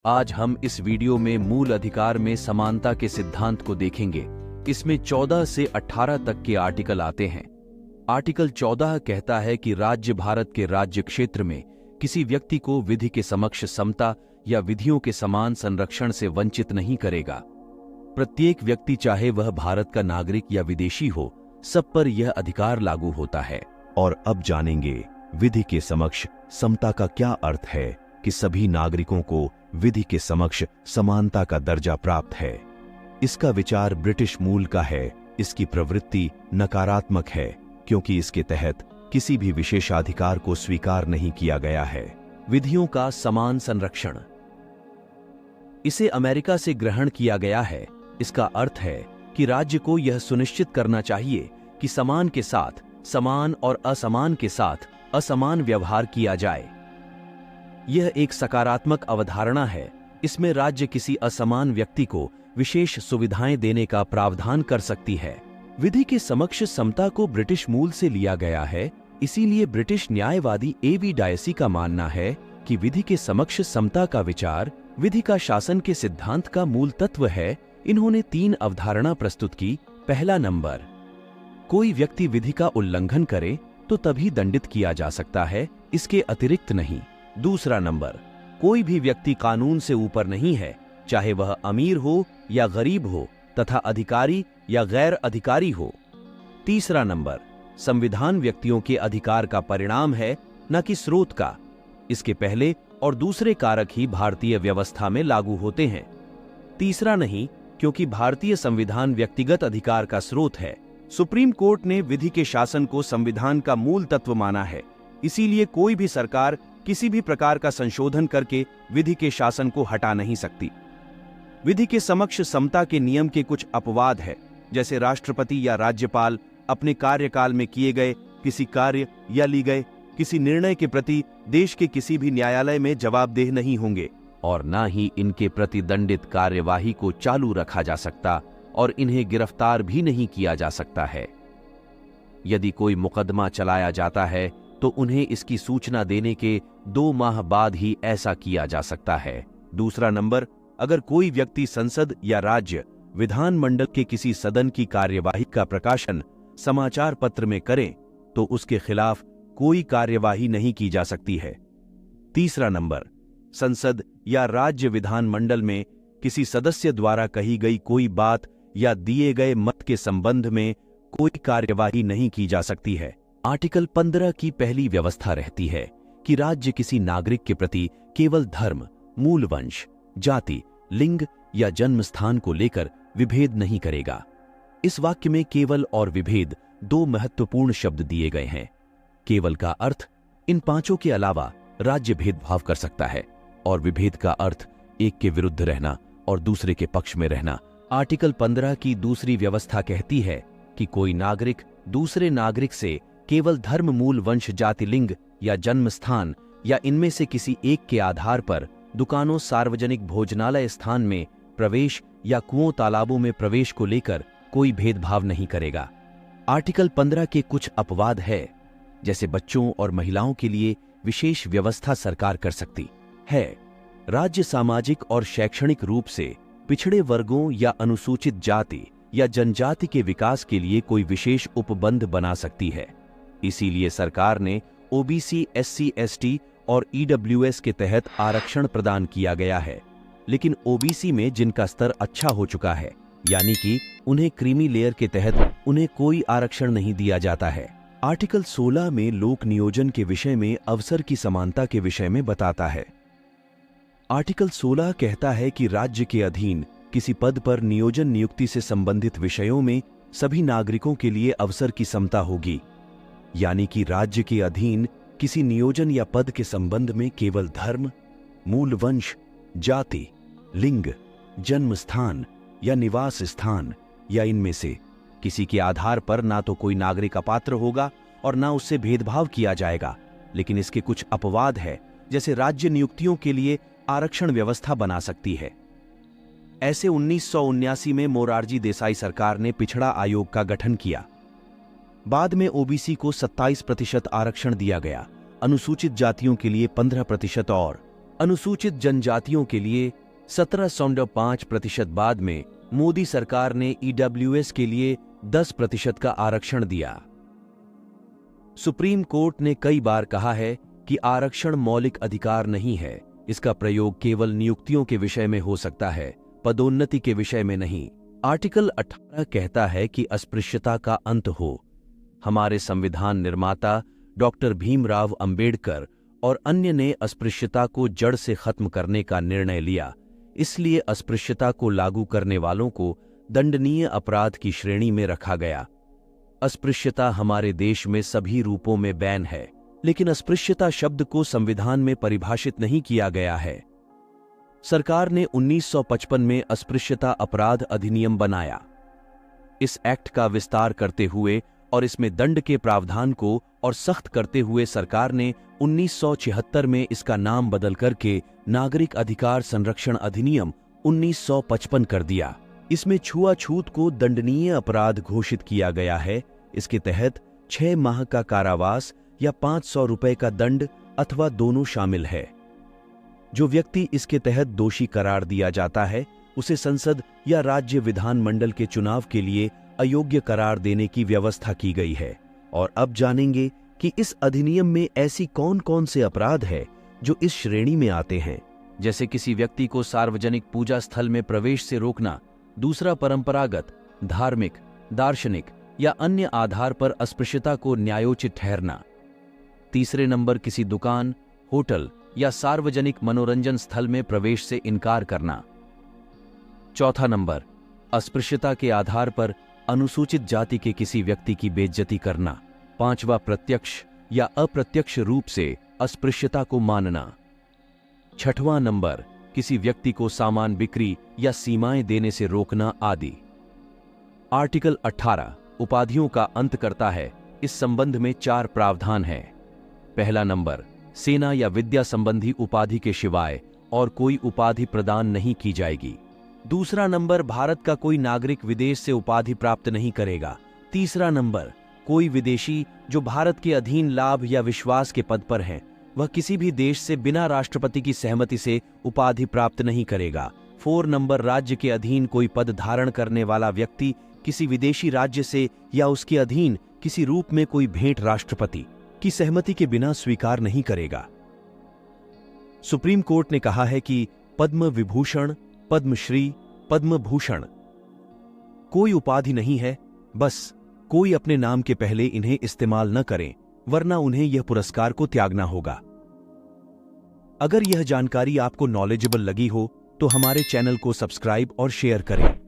आज हम इस वीडियो में मूल अधिकार में समानता के सिद्धांत को देखेंगे। इसमें 14 से 18 तक के आर्टिकल आते हैं। आर्टिकल 14 कहता है कि राज्य भारत के राज्य क्षेत्र में किसी व्यक्ति को विधि के समक्ष समता या विधियों के समान संरक्षण से वंचित नहीं करेगा। प्रत्येक व्यक्ति, चाहे वह भारत का नागरिक या विदेशी हो, सब पर यह अधिकार लागू होता है। और अब जानेंगे विधि के समक्ष समता का क्या अर्थ है, कि सभी नागरिकों को विधि के समक्ष समानता का दर्जा प्राप्त है। इसका विचार ब्रिटिश मूल का है। इसकी प्रवृत्ति नकारात्मक है, क्योंकि इसके तहत किसी भी विशेषाधिकार को स्वीकार नहीं किया गया है। विधियों का समान संरक्षण, इसे अमेरिका से ग्रहण किया गया है। इसका अर्थ है कि राज्य को यह सुनिश्चित करना चाहिए कि समान के साथ समान और असमान के साथ असमान व्यवहार किया जाए। यह एक सकारात्मक अवधारणा है। इसमें राज्य किसी असमान व्यक्ति को विशेष सुविधाएं देने का प्रावधान कर सकती है। विधि के समक्ष समता को ब्रिटिश मूल से लिया गया है। इसीलिए ब्रिटिश न्यायवादी एवी डायसी का मानना है कि विधि के समक्ष समता का विचार विधि का शासन के सिद्धांत का मूल तत्व है। इन्होंने 3 अवधारणा प्रस्तुत की। पहला नंबर, कोई व्यक्ति विधि का उल्लंघन करे तो तभी दंडित किया जा सकता है, इसके अतिरिक्त नहीं। दूसरा नंबर, कोई भी व्यक्ति कानून से ऊपर नहीं है, चाहे वह अमीर हो या गरीब हो तथा अधिकारी या गैर अधिकारी हो। तीसरा नंबर, संविधान व्यक्तियों के अधिकार का परिणाम है, न कि स्रोत का। इसके पहले और दूसरे कारक ही भारतीय व्यवस्था में लागू होते हैं, तीसरा नहीं, क्योंकि भारतीय संविधान व्यक्तिगत अधिकार का स्रोत है। सुप्रीम कोर्ट ने विधि के शासन को संविधान का मूल तत्व माना है। इसीलिए कोई भी सरकार किसी भी प्रकार का संशोधन करके विधि के शासन को हटा नहीं सकती। विधि के समक्ष समता के नियम के कुछ अपवाद है, जैसे राष्ट्रपति या राज्यपाल अपने कार्यकाल में किए गए किसी कार्य या ली गए किसी निर्णय के प्रति देश के किसी भी न्यायालय में जवाबदेह नहीं होंगे, और न ही इनके प्रति दंडित कार्यवाही को चालू रखा जा सकता और इन्हें गिरफ्तार भी नहीं किया जा सकता है। यदि कोई मुकदमा चलाया जाता है तो उन्हें इसकी सूचना देने के 2 माह बाद ही ऐसा किया जा सकता है। दूसरा नंबर, अगर कोई व्यक्ति संसद या राज्य विधानमंडल के किसी सदन की कार्यवाही का प्रकाशन समाचार पत्र में करे तो उसके खिलाफ कोई कार्यवाही नहीं की जा सकती है। तीसरा नंबर, संसद या राज्य विधानमंडल में किसी सदस्य द्वारा कही गई कोई बात या दिए गए मत के संबंध में कोई कार्यवाही नहीं की जा सकती है। आर्टिकल 15 की पहली व्यवस्था रहती है कि राज्य किसी नागरिक के प्रति केवल धर्म, मूल वंश, जाति, लिंग या जन्म स्थान को लेकर विभेद नहीं करेगा। इस वाक्य में केवल और विभेद 2 महत्वपूर्ण शब्द दिए गए हैं। केवल का अर्थ इन 5 के अलावा राज्य भेदभाव कर सकता है, और विभेद का अर्थ एक के विरुद्ध रहना और दूसरे के पक्ष में रहना। आर्टिकल 15 की दूसरी व्यवस्था कहती है कि कोई नागरिक दूसरे नागरिक से केवल धर्म, मूल वंश, जाति, लिंग या जन्म स्थान या इनमें से किसी एक के आधार पर दुकानों, सार्वजनिक भोजनालय स्थान में प्रवेश या कुओं, तालाबों में प्रवेश को लेकर कोई भेदभाव नहीं करेगा। आर्टिकल 15 के कुछ अपवाद है, जैसे बच्चों और महिलाओं के लिए विशेष व्यवस्था सरकार कर सकती है। राज्य सामाजिक और शैक्षणिक रूप से पिछड़े वर्गों या अनुसूचित जाति या जनजाति के विकास के लिए कोई विशेष उपबंध बना सकती है। इसीलिए सरकार ने ओबीसी, एससी, एसटी और ईडब्ल्यूएस के तहत आरक्षण प्रदान किया गया है। लेकिन ओबीसी में जिनका स्तर अच्छा हो चुका है, यानी कि उन्हें क्रीमी लेयर के तहत उन्हें कोई आरक्षण नहीं दिया जाता है। आर्टिकल 16 में लोक नियोजन के विषय में अवसर की समानता के विषय में बताता है। आर्टिकल 16 कहता है कि राज्य के अधीन किसी पद पर नियोजन नियुक्ति से संबंधित विषयों में सभी नागरिकों के लिए अवसर की समता होगी। यानी कि राज्य के अधीन किसी नियोजन या पद के संबंध में केवल धर्म, मूल वंश, जाति, लिंग, जन्म स्थान या निवास स्थान या इनमें से किसी के आधार पर ना तो कोई नागरिक अपात्र होगा और ना उससे भेदभाव किया जाएगा। लेकिन इसके कुछ अपवाद है, जैसे राज्य नियुक्तियों के लिए आरक्षण व्यवस्था बना सकती है। ऐसे 1979 में मोरारजी देसाई सरकार ने पिछड़ा आयोग का गठन किया। बाद में ओबीसी को 27% आरक्षण दिया गया, अनुसूचित जातियों के लिए 15% और अनुसूचित जनजातियों के लिए 17.5% बाद में मोदी सरकार ने ईडब्ल्यूएस के लिए 10% का आरक्षण दिया। सुप्रीम कोर्ट ने कई बार कहा है कि आरक्षण मौलिक अधिकार नहीं है, इसका प्रयोग केवल नियुक्तियों के विषय में हो सकता है, पदोन्नति के विषय में नहीं। आर्टिकल 18 कहता है कि अस्पृश्यता का अंत हो। हमारे संविधान निर्माता डॉक्टर भीमराव अंबेडकर और अन्य ने अस्पृश्यता को जड़ से खत्म करने का निर्णय लिया, इसलिए अस्पृश्यता को लागू करने वालों को दंडनीय अपराध की श्रेणी में रखा गया। अस्पृश्यता हमारे देश में सभी रूपों में बैन है, लेकिन अस्पृश्यता शब्द को संविधान में परिभाषित नहीं किया गया है। सरकार ने 1955 में अस्पृश्यता अपराध अधिनियम बनाया। इस एक्ट का विस्तार करते हुए और इसमें दंड के प्रावधान को और सख्त करते हुए सरकार ने 1976 में इसका नाम बदल करके नागरिक अधिकार संरक्षण अधिनियम 1955 कर दिया। इसमें छुआछूत को दंडनीय अपराध घोषित किया गया है। इसके तहत 6 माह का कारावास या 500 रुपए का दंड अथवा दोनों शामिल है। जो व्यक्ति इसके तहत दोषी करार दिया जाता है, उसे संसद या राज्य विधानमंडल के चुनाव के लिए अयोग्य करार देने की व्यवस्था की गई है। और अब जानेंगे कि इस अधिनियम में ऐसी कौन कौन से अपराध है जो इस श्रेणी में आते हैं। जैसे किसी व्यक्ति को सार्वजनिक पूजा स्थल में प्रवेश से रोकना, दूसरा परंपरागत, धार्मिक, दार्शनिक या अन्य आधार पर अस्पृश्यता को न्यायोचित ठहरना। तीसरे नंबर किसी दुकान, होटल या सार्वजनिक मनोरंजन स्थल में प्रवेश से इनकार करना। चौथा नंबर अस्पृश्यता के आधार पर अनुसूचित जाति के किसी व्यक्ति की बेइज्जती करना। पांचवा प्रत्यक्ष या अप्रत्यक्ष रूप से अस्पृश्यता को मानना। छठवां नंबर किसी व्यक्ति को सामान बिक्री या सीमाएं देने से रोकना आदि। आर्टिकल 18 उपाधियों का अंत करता है। इस संबंध में 4 प्रावधान हैं। पहला नंबर, सेना या विद्या संबंधी उपाधि के सिवाय और कोई उपाधि प्रदान नहीं की जाएगी। दूसरा नंबर, भारत का कोई नागरिक विदेश से उपाधि प्राप्त नहीं करेगा। तीसरा नंबर, कोई विदेशी जो भारत के अधीन लाभ या विश्वास के पद पर है, वह किसी भी देश से बिना राष्ट्रपति की सहमति से उपाधि प्राप्त नहीं करेगा। 4 नंबर, राज्य के अधीन कोई पद धारण करने वाला व्यक्ति किसी विदेशी राज्य से या उसके अधीन किसी रूप में कोई भेंट राष्ट्रपति की सहमति के बिना स्वीकार नहीं करेगा। सुप्रीम कोर्ट ने कहा है कि पद्म विभूषण, पद्मश्री, पद्म भूषण कोई उपाधि नहीं है, बस कोई अपने नाम के पहले इन्हें इस्तेमाल न करें, वरना उन्हें यह पुरस्कार को त्यागना होगा। अगर यह जानकारी आपको नॉलेजेबल लगी हो तो हमारे चैनल को सब्सक्राइब और शेयर करें।